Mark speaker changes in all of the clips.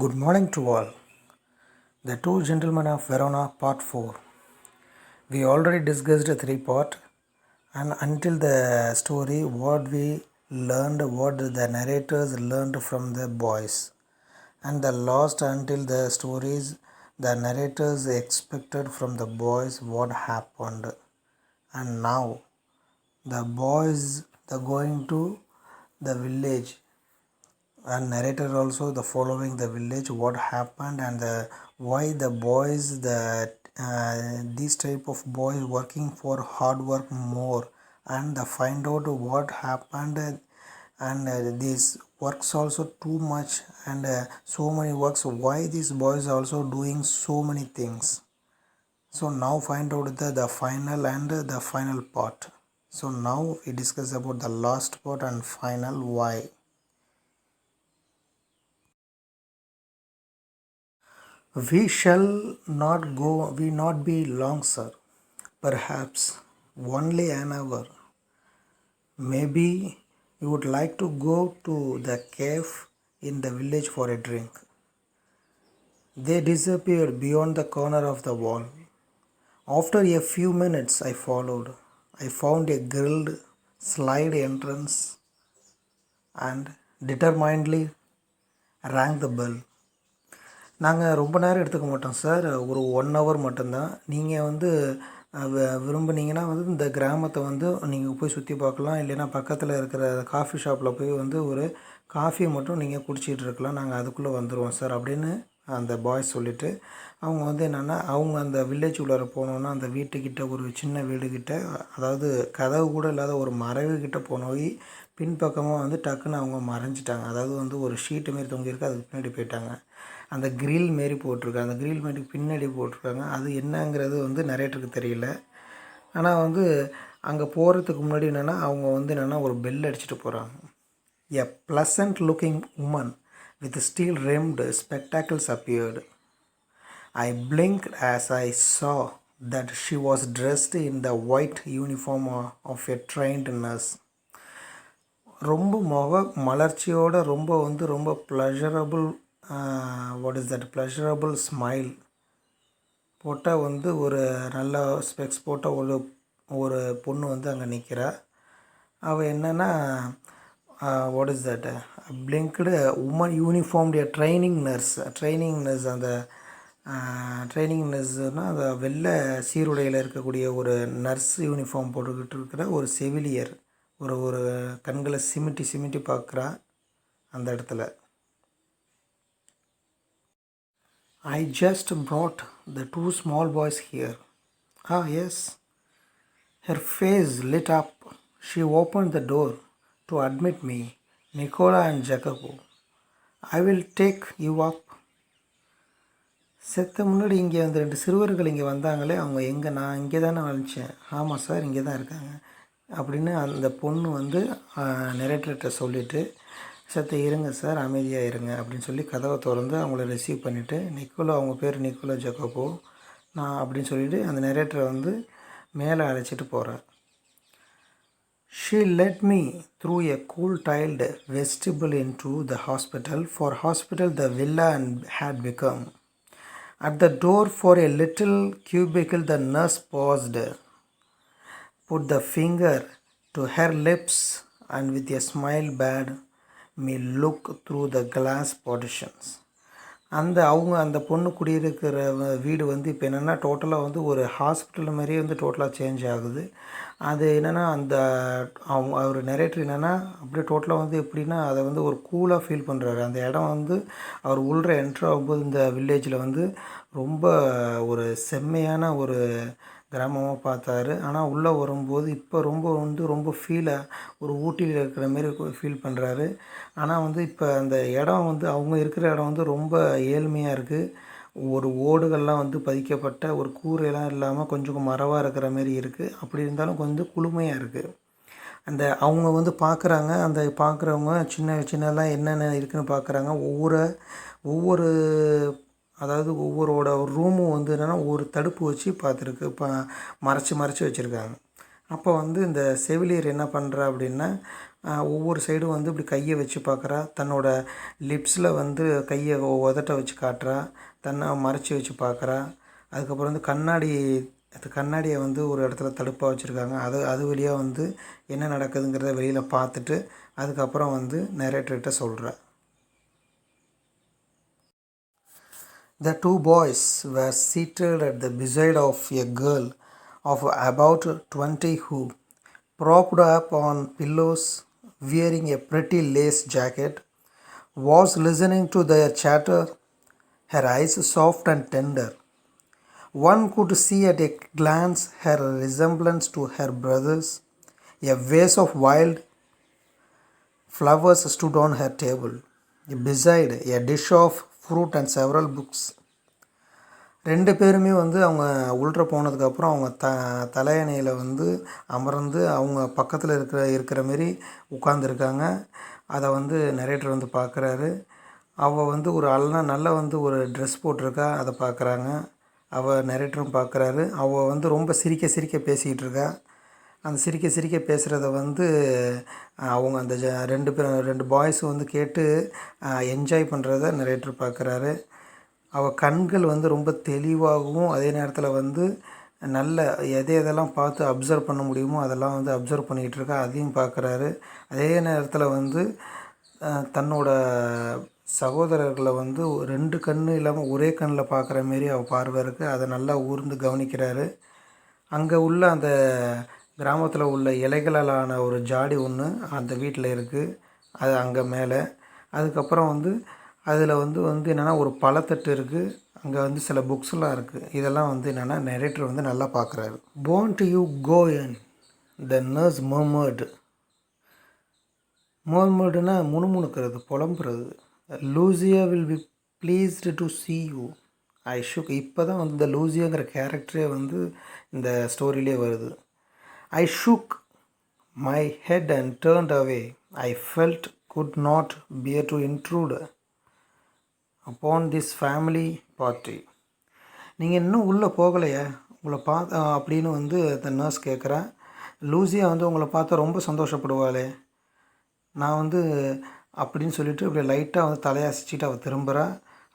Speaker 1: Good morning to all. The Two Gentlemen of Verona, Part 4. We already discussed a three-part, and until the story, what we learned, what the narrators learned from the boys. And the last until the stories, the narrators expected from the boys what happened. And now, the boys are going to the village and narrator also the following the village what happened and the why the boys these type of boys working for hard work more and the find out what happened and these works also too much and so many works why these boys also doing so many things. So now find out the final and the final part. So now we discuss about the last part and final why. We shall we not be long, sir. Perhaps only an hour. Maybe you would like to go to the cave in the village for a drink. They disappeared beyond the corner of the wall. After a few minutes, I followed. I found a grilled slide entrance and determinedly rang the bell. நாங்கள் ரொம்ப நேரம் எடுத்துக்க மாட்டோம் sir, ஒரு 1 hour மட்டும்தான். நீங்கள் வந்து விரும்புனீங்கன்னா வந்து இந்த கிராமத்தை வந்து நீங்கள் போய் சுற்றி பார்க்கலாம், இல்லைன்னா பக்கத்தில் இருக்கிற காஃபி ஷாப்பில் போய் வந்து ஒரு காஃபி மட்டும் நீங்கள் குடிச்சிட்டு இருக்கலாம், நாங்கள் அதுக்குள்ளே வந்துடுவோம் சார் அப்படின்னு அந்த பாய்ஸ் சொல்லிவிட்டு அவங்க வந்து என்னென்னா அவங்க அந்த வில்லேஜ் உள்ளார போனோன்னா அந்த வீட்டுக்கிட்ட ஒரு சின்ன வீடுக்கிட்ட, அதாவது கதவு கூட இல்லாத ஒரு மறைவுக்கிட்ட போய் பின்பக்கமாக வந்து டக்குன்னு அவங்க மறைஞ்சிட்டாங்க. அதாவது வந்து ஒரு ஷீட்டு மாரி தொங்கியிருக்கு, அதுக்கு பின்னாடி போயிட்டாங்க. அந்த கிரில் மாரி போட்டிருக்காங்க, அந்த கிரில் மாரி பின்னாடி போட்டிருக்காங்க. அது என்னங்கிறது வந்து நரேட்டருக்கு தெரியல. ஆனால் வந்து அங்கே போகிறதுக்கு முன்னாடி என்னென்னா அவங்க வந்து என்னென்னா ஒரு பெல் அடிச்சுட்டு போகிறாங்க. A pleasant looking woman with steel rimmed spectacles appeared. I blinked as I saw that she was dressed in the white uniform of a trained nurse. ரொம்ப மலர்ச்சியோட ரொம்ப ப்ளஷரபுள் ப்ளஷரபுள் ஸ்மைல் போட்டால் வந்து ஒரு நல்ல ஸ்பெக்ஸ் போட்ட ஒரு பொண்ணு வந்து அங்கே நிற்கிறா. அவள் என்னென்னா பிளிங்க்டு உமன் யூனிஃபார்ம்டு ட்ரைனிங் நர்ஸ். அந்த ட்ரைனிங் நர்ஸ்னால் அந்த வெள்ளை சீருடையில் இருக்கக்கூடிய ஒரு நர்ஸ் யூனிஃபார்ம் போட்டுக்கிட்டு இருக்கிற ஒரு செவிலியர் ஒரு கண்களை சிமிட்டி பார்க்குறா அந்த இடத்துல. I just brought the 2 small boys here. Ah, yes. Her face lit up. She opened the door to admit me, Nicola and Jacopo. I will take you up. செத்த முன்னாடி இங்கே அந்த 2 சிறுவர்கள் இங்கே வந்தாங்களே, அவங்க எங்கே? நான் இங்கே தானே வளைச்சேன். ஆமாம் சார், இங்கே தான் இருக்காங்க அப்படின்னு அந்த பொண்ணு வந்து நரேட்டர்கிட்ட சொல்லிவிட்டு, சத்த இருங்க சார், அமைதியாக இருங்க அப்படின்னு சொல்லி கதவை திறந்து அவங்கள ரிசீவ் பண்ணிவிட்டு, நிக்கோலா, அவங்க பேர் நிக்கோலா ஜக்கோபோ நான் அப்படின்னு சொல்லிவிட்டு அந்த நரேட்டரை வந்து மேலே அழைச்சிட்டு போகிறேன். She led me through a cool tiled vestibule into the hospital, for hospital the villa had become. At the door for a little cubicle the nurse paused, put the finger to her lips and with a smile bade me look through the glass partitions. அந்த பொண்ணு குடியிருக்கிற வீடு வந்து இப்போ என்னென்னா டோட்டலாக வந்து ஒரு ஹாஸ்பிட்டல் மாதிரியே வந்து டோட்டலாக சேஞ்ச் ஆகுது. அது என்னென்னா அவர் நரேட்டர் என்னென்னா அப்படியே டோட்டலாக வந்து எப்படின்னா அதை வந்து ஒரு கூலாக ஃபீல் பண்ணுறாரு. அந்த இடம் வந்து அவர் உள்ள என்ட்ரு ஆகும்போது இந்த வில்லேஜில் வந்து ரொம்ப ஒரு செம்மையான ஒரு கிராமமாக பார்த்தாரு. ஆனால் உள்ளே வரும்போது இப்போ ரொம்ப ஒரு ஊட்டியில் இருக்கிற மாரி ஃபீல் பண்ணுறாரு. ஆனால் வந்து இப்போ அந்த இடம் வந்து அவங்க இருக்கிற இடம் வந்து ரொம்ப ஏழ்மையாக இருக்குது. ஒரு ஓடுகள்லாம் வந்து பதிக்கப்பட்ட ஒரு கூரையெல்லாம் இல்லாமல் கொஞ்சம் மரவாக இருக்கிற மாரி இருக்குது. அப்படி இருந்தாலும் கொஞ்சம் குளுமையாக இருக்குது. அவங்க வந்து பார்க்குறாங்க, அந்த பார்க்குறவங்க சின்னதாக என்னென்ன இருக்குதுன்னு பார்க்குறாங்க. ஒவ்வொரு அதாவது ஒவ்வொருவோட ரூமும் வந்து என்னென்னா ஒரு தடுப்பு வச்சு மறைச்சி வச்சுருக்காங்க. அப்போ வந்து இந்த செவிலியர் என்ன பண்ணுறா அப்படின்னா, ஒவ்வொரு சைடும் வந்து இப்படி கையை வச்சு பார்க்குறா, தன்னோட லிப்ஸில் வந்து கையை உதட்ட வச்சு காட்டுறா, தன்னை மறைச்சி வச்சு பார்க்குறா. அதுக்கப்புறம் வந்து அந்த கண்ணாடியை வந்து ஒரு இடத்துல தடுப்பாக வச்சுருக்காங்க. அது வழியாக வந்து என்ன நடக்குதுங்கிறத வெளியில் பார்த்துட்டு அதுக்கப்புறம் வந்து நரேட்டர்கிட்ட சொல்கிறா. The two boys were seated at the beside of a girl of about 20 who, propped up on pillows, wearing a pretty lace jacket, was listening to their chatter, her eyes soft and tender. One could see at a glance her resemblance to her brothers. A vase of wild flowers stood on her table, beside a dish of fruit and several books. ரெண்டு பேருமே வந்து அவங்க உள்ற போனதுக்கப்புறம் அவங்க தலையணையில் வந்து அமர்ந்து அவங்க பக்கத்தில் இருக்கிற மாரி உட்காந்துருக்காங்க. அதை வந்து நரேட்டர் வந்து பார்க்குறாரு. அவள் வந்து ஒரு நல்ல வந்து ஒரு ட்ரெஸ் போட்டிருக்கா, அதை பார்க்குறாங்க. அவள் நரேட்டரும் பார்க்குறாரு. அவள் வந்து ரொம்ப சிரிக்க சிரிக்க பேசிக்கிட்டு இருக்கா. அந்த சிரிக்க சிரிக்க பேசுகிறத வந்து அவங்க அந்த ரெண்டு பாய்ஸும் வந்து கேட்டு என்ஜாய் பண்ணுறத நரேட்டர் பார்க்குறாரு. அவள் கண்கள் வந்து ரொம்ப தெளிவாகவும் அதே நேரத்தில் வந்து நல்ல எதெல்லாம் பார்த்து அப்சர்வ் பண்ண முடியுமோ அதெல்லாம் வந்து அப்சர்வ் பண்ணிக்கிட்டு இருக்கா, அதையும் பார்க்குறாரு. அதே நேரத்தில் வந்து தன்னோட சகோதரர்களை வந்து ரெண்டு கண் இல்லாமல் ஒரே கண்ணில் பார்க்குற மாரி அவள் பார்வை இருக்குது. அதை நல்லா ஊர்ந்து கவனிக்கிறாரு. அங்கே உள்ள அந்த கிராமத்தில் உள்ள இலைகளாலான ஒரு ஜாடி ஒன்று அந்த வீட்டில் இருக்குது, அது அங்கே மேலே. அதுக்கப்புறம் வந்து அதில் வந்து என்னென்னா ஒரு பழத்தட்டு இருக்குது, அங்கே வந்து சில புக்ஸ்லாம் இருக்குது. இதெல்லாம் வந்து என்னென்னா நரேட்டர் வந்து நல்லா பார்க்குறாரு. "Won't you go in?" the nurse murmured. மர்மர்டுனா முணுமுணுக்கிறது, புலம்புறது. "Lucia will be pleased to see you." I shook. இப்போ தான் வந்து இந்த லூசியாங்கிற கேரக்டரே வந்து இந்த ஸ்டோரியிலே வருது. I shook my head and turned away. I felt could not bear to intrude upon this family party. நீங்கள் இன்னும் உள்ளே போகலையா, உங்களை அப்படின்னு வந்து அந்த நர்ஸ் கேட்குறேன். லூசியா வந்து உங்களை பார்த்தா ரொம்ப சந்தோஷப்படுவாளே, நான் வந்து அப்படின்னு சொல்லிவிட்டு இப்படி லைட்டாக வந்து தலையசிச்சிட்டு அவள் திரும்புகிறா.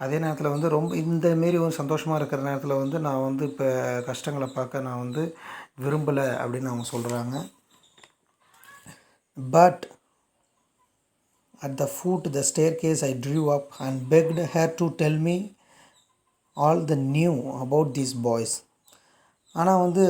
Speaker 1: அதே நேரத்தில் வந்து ரொம்ப இந்தமாரி ஒரு சந்தோஷமாக இருக்கிற நேரத்தில் வந்து நான் வந்து இப்போ கஷ்டங்களை பார்க்க நான் வந்து விரும்பலை அப்படின்னு அவங்க சொல்கிறாங்க. But at the foot of the staircase I drew up and begged her to tell me all the new about these boys. ஆனால் வந்து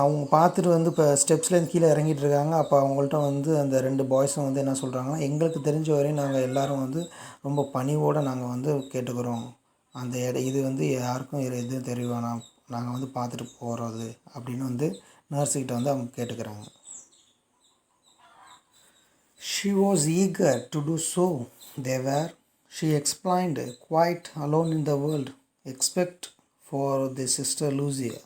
Speaker 1: அவங்க பார்த்துட்டு வந்து இப்போ ஸ்டெப்ஸ்லேருந்து கீழே இறங்கிட்டு இருக்காங்க. அப்போ அவங்கள்ட்ட வந்து அந்த ரெண்டு பாய்ஸும் வந்து என்ன சொல்கிறாங்கன்னா, எங்களுக்கு தெரிஞ்ச வரையும் நாங்கள் எல்லோரும் வந்து ரொம்ப பணிவோடு நாங்கள் வந்து கேட்டுக்கிறோம், அந்த இது வந்து யாருக்கும் எதுவும் தெரிய வேணாம், நாங்கள் வந்து பார்த்துட்டு போகிறது அப்படின்னு வந்து நர்ஸுக்கிட்ட வந்து அவங்க கேட்டுக்கிறாங்க. She was eager to do so. They were, she explained, quite alone in the world, except for their sister Lucia.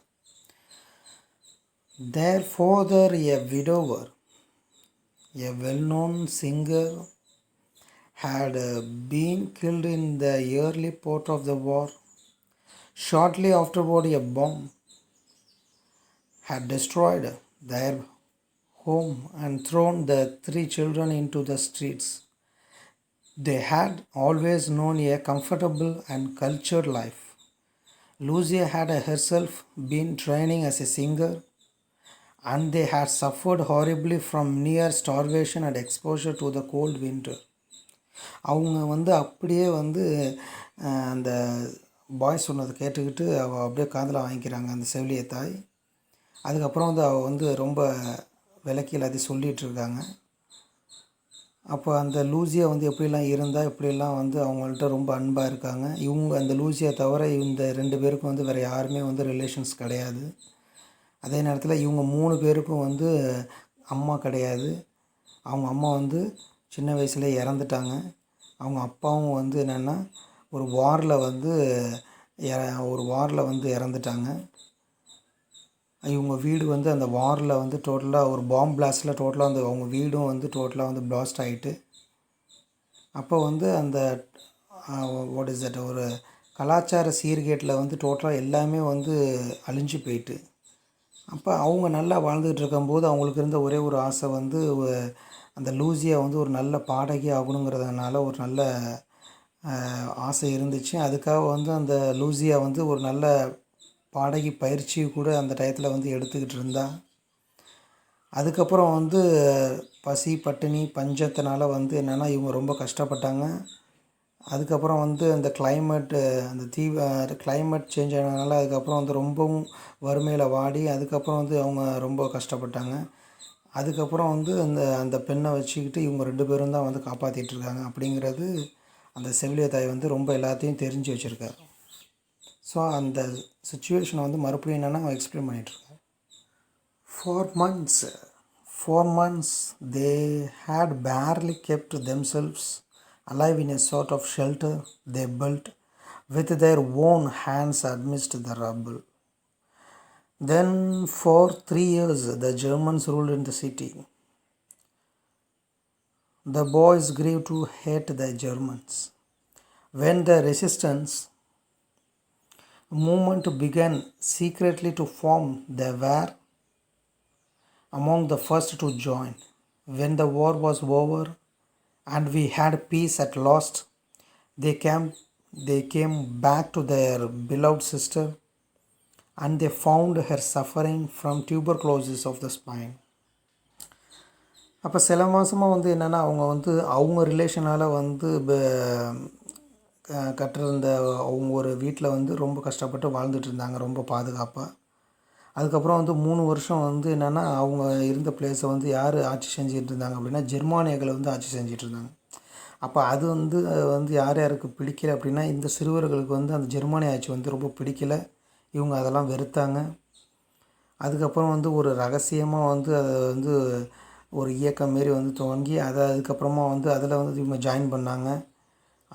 Speaker 1: Their father, a widower, a well-known singer, had been killed in the early part of the war. Shortly afterward, a bomb had destroyed their home and thrown the three children into the streets. They had always known a comfortable and cultured life. Lucia had herself been training as a singer, and they had suffered horribly from near starvation and exposure to the cold winter. அவங்க வந்து அப்படியே வந்து அந்த boys சொன்னதை கேட்டுக்கிட்டு அவள் அப்படியே காதில் வாங்கிக்கிறாங்க அந்த செவிலிய தாய். அதுக்கப்புறம் வந்து அவள் வந்து ரொம்ப விளக்கி எல்லாத்தையும் சொல்லிகிட்ருக்காங்க. அப்போ அந்த லூசியா வந்து எப்படிலாம் இருந்தால் எப்படிலாம் வந்து அவங்கள்ட்ட ரொம்ப அன்பாக இருக்காங்க. இவங்க அந்த லூசியா தவிர இந்த ரெண்டு பேருக்கும் வந்து வேறு யாருமே வந்து ரிலேஷன்ஸ் கிடையாது. அதே நேரத்தில் இவங்க 3 பேருக்கும் வந்து அம்மா கிடையாது. அவங்க அம்மா வந்து சின்ன வயசுல இறந்துட்டாங்க. அவங்க அப்பாவும் வந்து என்னென்னா ஒரு வாரில் வந்து இறந்துட்டாங்க. இவங்க வீடு வந்து அந்த வாரில் வந்து டோட்டலாக ஒரு பாம்பு பிளாஸ்டில் டோட்டலாக அந்த அவங்க வீடும் வந்து டோட்டலாக வந்து பிளாஸ்ட் ஆகிட்டு, அப்போ வந்து அந்த வாட் இஸ் தட் ஒரு கலாச்சார சீர்கேட்டில் வந்து டோட்டலாக எல்லாமே வந்து அழிஞ்சு போயிட்டு, அப்போ அவங்க நல்லா வாழ்ந்துக்கிட்டு இருக்கும்போது அவங்களுக்கு இருந்த ஒரே ஒரு ஆசை வந்து அந்த லூசியா வந்து ஒரு நல்ல பாடகி ஆகணுங்கிறதுனால ஒரு நல்ல ஆசை இருந்துச்சு. அதுக்காக வந்து அந்த லூசியா வந்து ஒரு நல்ல பாடகி பயிற்சி கூட அந்த டயத்தில் வந்து எடுத்துக்கிட்டு இருந்தா. அதுக்கப்புறம் வந்து பசி பட்டினி பஞ்சத்தினால வந்து என்னென்னா இவங்க ரொம்ப கஷ்டப்பட்டாங்க. அதுக்கப்புறம் வந்து அந்த அந்த கிளைமேட் சேஞ்ச் ஆனதுனால அதுக்கப்புறம் வந்து ரொம்பவும் வறுமையில் வாடி அதுக்கப்புறம் வந்து அவங்க ரொம்ப கஷ்டப்பட்டாங்க. அதுக்கப்புறம் வந்து அந்த அந்த பெண்ணை வச்சுக்கிட்டு இவங்க 2 பேரும் தான் வந்து காப்பாற்றிட்டுருக்காங்க அப்படிங்கிறது அந்த செவிலிய தாய் வந்து ரொம்ப எல்லாத்தையும் தெரிஞ்சு வச்சுருக்காரு. ஸோ அந்த சுச்சுவேஷனை வந்து மறுபடியும் என்னென்னா அவன் explain பண்ணிகிட்ருக்கான். 4 months they had barely kept themselves alive in a sort of shelter they built with their own hands amidst the rubble. Then for 3 years the Germans ruled in the city. The boys grew to hate the Germans. When the resistance movement began secretly to form, they were among the first to join. When the war was over and we had peace at last, they came back to their beloved sister and they found her suffering from tuberculosis of the spine. அப்போ சில மாதமாக வந்து என்னென்னா அவங்க ரிலேஷனால் வந்து கட்டிருந்த அவங்க ஒரு வீட்டில் வந்து ரொம்ப கஷ்டப்பட்டு வாழ்ந்துட்டு இருந்தாங்க ரொம்ப பாதுகாப்பாக. அதுக்கப்புறம் வந்து 3 வருஷம் வந்து என்னென்னா அவங்க இருந்த பிளேஸை வந்து யார் ஆட்சி செஞ்சுட்டு இருந்தாங்க அப்படின்னா ஜெர்மானியர்களை வந்து ஆட்சி செஞ்சுட்டு இருந்தாங்க. அப்போ அது வந்து யார் யாருக்கு பிடிக்கல அப்படின்னா இந்த சிறுவர்களுக்கு வந்து அந்த ஜெர்மானிய ஆட்சி வந்து ரொம்ப பிடிக்கலை. இவங்க அதெல்லாம் வெறுத்தாங்க. அதுக்கப்புறம் வந்து ஒரு ரகசியமாக வந்து அதை வந்து ஒரு இயக்கம் மாரி வந்து துவங்கி அதுக்கப்புறமா வந்து அதில் வந்து இவங்க ஜாயின் பண்ணாங்க.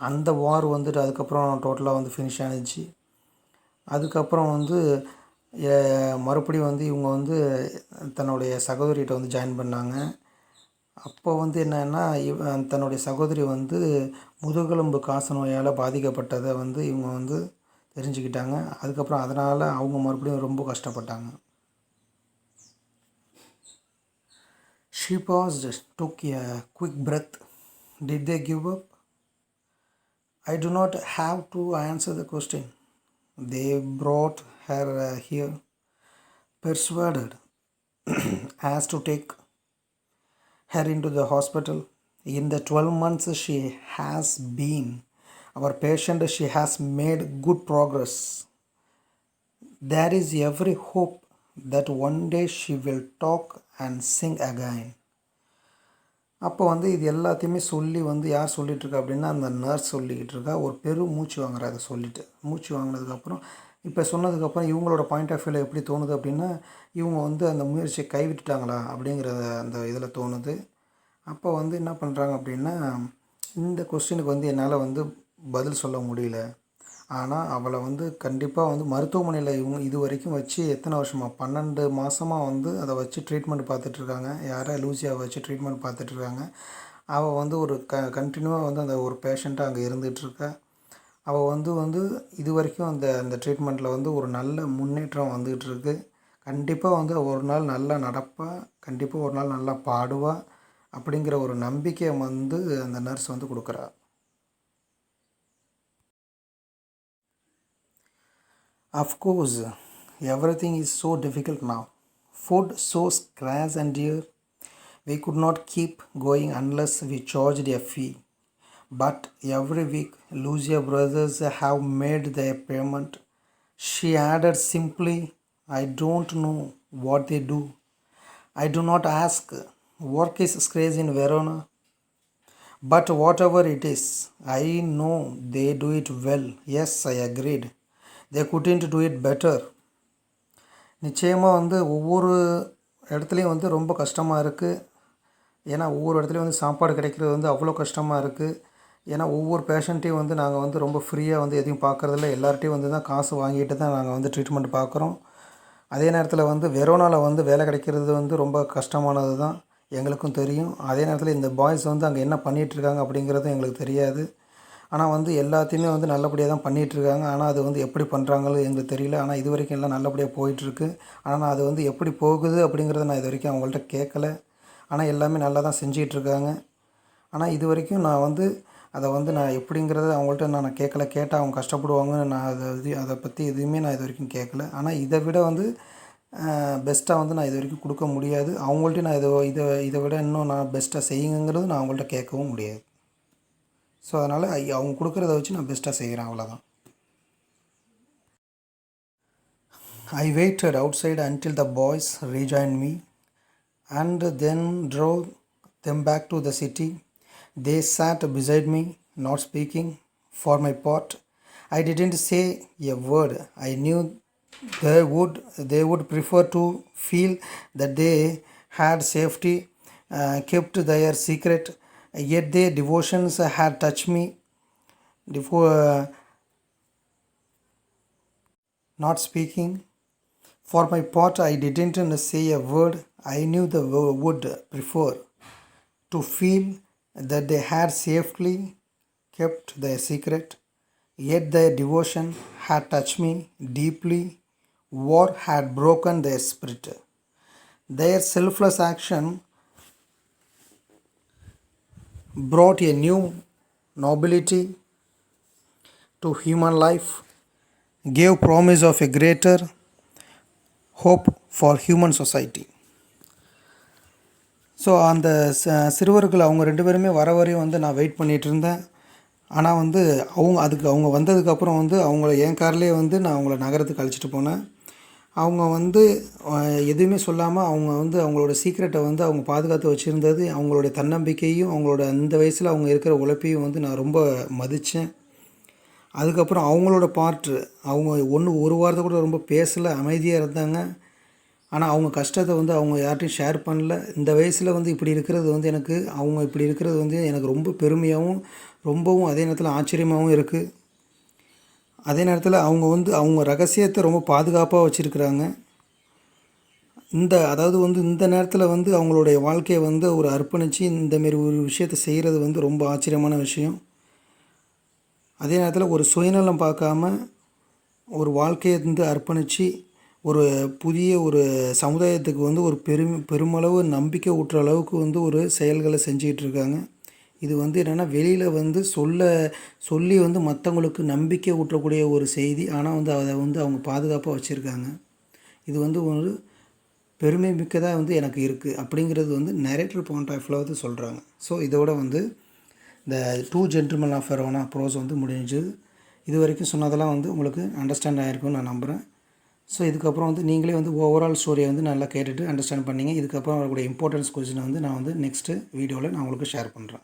Speaker 1: அந்த வார் வந்துட்டு அதுக்கப்புறம் டோட்டலாக வந்து ஃபினிஷ் ஆனிச்சு. அதுக்கப்புறம் வந்து மறுபடியும் வந்து இவங்க வந்து தன்னுடைய சகோதரிகிட்ட வந்து ஜாயின் பண்ணாங்க. அப்போ வந்து என்னென்னா தன்னுடைய சகோதரி வந்து முதுகெலும்பு காச நோயால் பாதிக்கப்பட்டதை வந்து இவங்க வந்து தெரிஞ்சுக்கிட்டாங்க. அதுக்கப்புறம் அதனால் அவங்க மறுபடியும் ரொம்ப கஷ்டப்பட்டாங்க. She paused, took a quick breath. Did they give up? I do not have to answer the question. They brought her here, persuaded as to take her into the hospital. In the 12 months she has been our patient, she has made good progress. There is every hope that one day she will talk and sing again. அப்போ வந்து இது எல்லாத்தையுமே சொல்லி வந்து யார் சொல்லிகிட்ருக்கா அப்படின்னா அந்த nurse சொல்லிக்கிட்டு இருக்கா. ஒரு பெரும் மூச்சு வாங்குறா. அதை சொல்லிவிட்டு மூச்சு வாங்கினதுக்கப்புறம் இப்போ சொன்னதுக்கப்புறம் இவங்களோட பாயிண்ட் ஆஃப் வியூவில் எப்படி தோணுது அப்படின்னா இவங்க வந்து அந்த முயற்சியை கைவிட்டுட்டாங்களா அப்படிங்கிற அந்த இதில் தோணுது. அப்போ வந்து என்ன பண்ணுறாங்க அப்படின்னா இந்த கொஸ்டினுக்கு வந்து என்னால் வந்து பதில் சொல்ல முடியல. ஆனால் அவளை வந்து கண்டிப்பாக வந்து மருத்துவமனையில் இவங்க இது வரைக்கும் வச்சு எத்தனை வருஷமாக 12 மாதமாக வந்து அதை வச்சு ட்ரீட்மெண்ட் பார்த்துட்ருக்காங்க. யாரை லூசியாவை வச்சு ட்ரீட்மெண்ட் பார்த்துட்ருக்காங்க. அவள் வந்து ஒரு கண்டினியூவாக வந்து அந்த ஒரு பேஷண்ட்டாக அங்கே இருந்துகிட்ருக்கா. அவள் வந்து இது வரைக்கும் அந்த ட்ரீட்மெண்ட்டில் வந்து ஒரு நல்ல முன்னேற்றம் வந்துகிட்ருக்கு. கண்டிப்பாக வந்து ஒரு நாள் நல்லா நடப்பாள், கண்டிப்பாக ஒரு நாள் நல்லா பாடுவாள் அப்படிங்கிற ஒரு நம்பிக்கையை வந்து அந்த நர்ஸ் வந்து கொடுக்குறா. Of course, everything is so difficult now. Food so scarce and dear. We could not keep going unless we charged a fee. But every week, Lucia brothers have made their payment. She added simply, I don't know what they do. I do not ask. Work is scarce in Verona. But whatever it is, I know they do it well. Yes, I agreed. They couldn't do it better. நிச்சயமாக வந்து ஒவ்வொரு இடத்துலையும் வந்து ரொம்ப கஷ்டமாக இருக்குது. ஏன்னா ஒவ்வொரு இடத்துலையும் வந்து சாப்பாடு கிடைக்கிறது வந்து அவ்வளோ கஷ்டமாக இருக்குது. ஏன்னா ஒவ்வொரு பேஷண்ட்டையும் வந்து நாங்கள் வந்து ரொம்ப ஃப்ரீயாக வந்து எதையும் பார்க்குறதில்ல. எல்லார்ட்டையும் வந்து தான் காசு வாங்கிட்டு தான் நாங்கள் வந்து ட்ரீட்மெண்ட் பார்க்குறோம். அதே நேரத்தில் வந்து வெரோனாவில் வந்து வேலை கிடைக்கிறது வந்து ரொம்ப கஷ்டமானது தான், எங்களுக்கும் தெரியும். அதே நேரத்தில் இந்த பாய்ஸ் வந்து அங்கே என்ன பண்ணிகிட்ருக்காங்க அப்படிங்கிறதும் எங்களுக்கு தெரியாது. ஆனால் வந்து எல்லாத்தையுமே வந்து நல்லபடியாக தான் பண்ணிகிட்ருக்காங்க. ஆனால் அது வந்து எப்படி பண்ணுறாங்களோ எங்களுக்கு தெரியல. ஆனால் இது வரைக்கும் எல்லாம் நல்லபடியாக போயிட்டுருக்கு. ஆனால் நான் அது வந்து எப்படி போகுது அப்படிங்கிறத நான் இது வரைக்கும் அவங்கள்ட்ட கேட்கல. ஆனால் எல்லாமே நல்லா தான் செஞ்சிகிட்ருக்காங்க. ஆனால் இது வரைக்கும் நான் வந்து அதை வந்து நான் எப்படிங்கிறத அவங்கள்ட்ட நான் கேட்கல. கேட்டால் அவங்க கஷ்டப்படுவாங்கன்னு நான் அதை பற்றி எதுவுமே நான் இது வரைக்கும் கேட்கல. ஆனால் இதை விட வந்து பெஸ்ட்டாக வந்து நான் இது வரைக்கும் கொடுக்க முடியாது. அவங்கள்ட்டையும் நான் இதை விட இன்னும் நான் பெஸ்ட்டாக செய்யுங்கிறது நான் அவங்கள்ட்ட கேட்கவும் முடியாது. ஸோ அதனால் அவங்க கொடுக்குறத வச்சு நான் பெஸ்ட்டாக செய்கிறேன், அவ்வளோதான். I waited outside until the boys rejoined me and then drove them back to the city. They sat beside me, not speaking. For my part, I didn't say a word. I knew they would prefer to feel that they had safety, kept their secret, yet their devotions had touched me. Not speaking. For my part, I didn't say a word. I knew they would prefer to feel that they had safely kept their secret, yet their devotion had touched me deeply. War had broken their spirit. Their selfless action brought a new nobility to human life, gave promise of a greater hope for human society. So அந்த சிறுவர்கள் அவங்க 2 பேருமே வர வரையும் வந்து நான் wait பண்ணிகிட்டு இருந்தேன். ஆனால் வந்து அவங்க வந்ததுக்கப்புறம் வந்து அவங்கள என் கார்லேயே வந்து நான் அவங்கள நகரத்துக்கு அழைச்சிட்டு போனேன். அவங்க வந்து எதுவுமே சொல்லாமல் அவங்க வந்து அவங்களோட சீக்ரெட்டை வந்து அவங்க பாதுகாத்து வச்சுருந்தது, அவங்களுடைய தன்னம்பிக்கையும் அவங்களோட அந்த வயசில் அவங்க இருக்கிற உழைப்பையும் வந்து நான் ரொம்ப மதித்தேன். அதுக்கப்புறம் அவங்களோட பார்ட்டு அவங்க ஒரு வாரத்தை கூட ரொம்ப பேசலை, அமைதியாக இருந்தாங்க. ஆனால் அவங்க கஷ்டத்தை வந்து அவங்க யார்கிட்டையும் ஷேர் பண்ணல. இந்த வயசில் வந்து இப்படி இருக்கிறது வந்து அவங்க இப்படி இருக்கிறது வந்து எனக்கு ரொம்ப பெருமையாகவும் ரொம்பவும் அதே நேரத்தில் ஆச்சரியமாகவும் இருக்குது. அதே நேரத்தில் அவங்க ரகசியத்தை ரொம்ப பாதுகாப்பாக வச்சுருக்குறாங்க. அதாவது வந்து இந்த நேரத்தில் வந்து அவங்களுடைய வாழ்க்கையை வந்து ஒரு அர்ப்பணித்து இந்தமாரி ஒரு விஷயத்தை செய்கிறது வந்து ரொம்ப ஆச்சரியமான விஷயம். அதே நேரத்தில் ஒரு சுயநலம் பார்க்காம ஒரு வாழ்க்கையை வந்து அர்ப்பணித்து ஒரு புதிய ஒரு சமுதாயத்துக்கு வந்து ஒரு பெருமளவு நம்பிக்கை ஊட்டுற அளவுக்கு வந்து ஒரு செயல்களை செஞ்சுக்கிட்டு இருக்காங்க. இது வந்து என்னென்னா வெளியில் வந்து சொல்லி வந்து மற்றவங்களுக்கு நம்பிக்கை ஊட்டக்கூடிய ஒரு செய்தி. ஆனால் வந்து அதை வந்து அவங்க பாதுகாப்பாக வச்சுருக்காங்க. இது வந்து ஒரு பெருமை மிக்கதாக வந்து எனக்கு இருக்குது அப்படிங்கிறது வந்து நரேட்டர் பாயிண்ட் ஆஃப் வியூவில் வந்து சொல்கிறாங்க. ஸோ இதோட வந்து இந்த 2 ஜென்டில்மேன் ஆஃப் வெரோனா ப்ரோஸ் வந்து முடிஞ்சுது. இது வரைக்கும் சொன்னதெல்லாம் வந்து உங்களுக்கு அண்டர்ஸ்டாண்ட் ஆகிருக்குன்னு நான் நம்புகிறேன். ஸோ இதுக்கப்புறம் வந்து நீங்களே வந்து ஓவரால் ஸ்டோரியை வந்து நல்லா கேட்டுட்டு அண்டர்ஸ்டாண்ட் பண்ணிங்க. இதுக்கப்புறம் வரக்கூடிய இம்பார்ட்டன்ஸ் கொஸ்டினை வந்து நான் வந்து நெக்ஸ்ட்டு வீடியோவில் நான் உங்களுக்கு ஷேர் பண்ணுறேன்.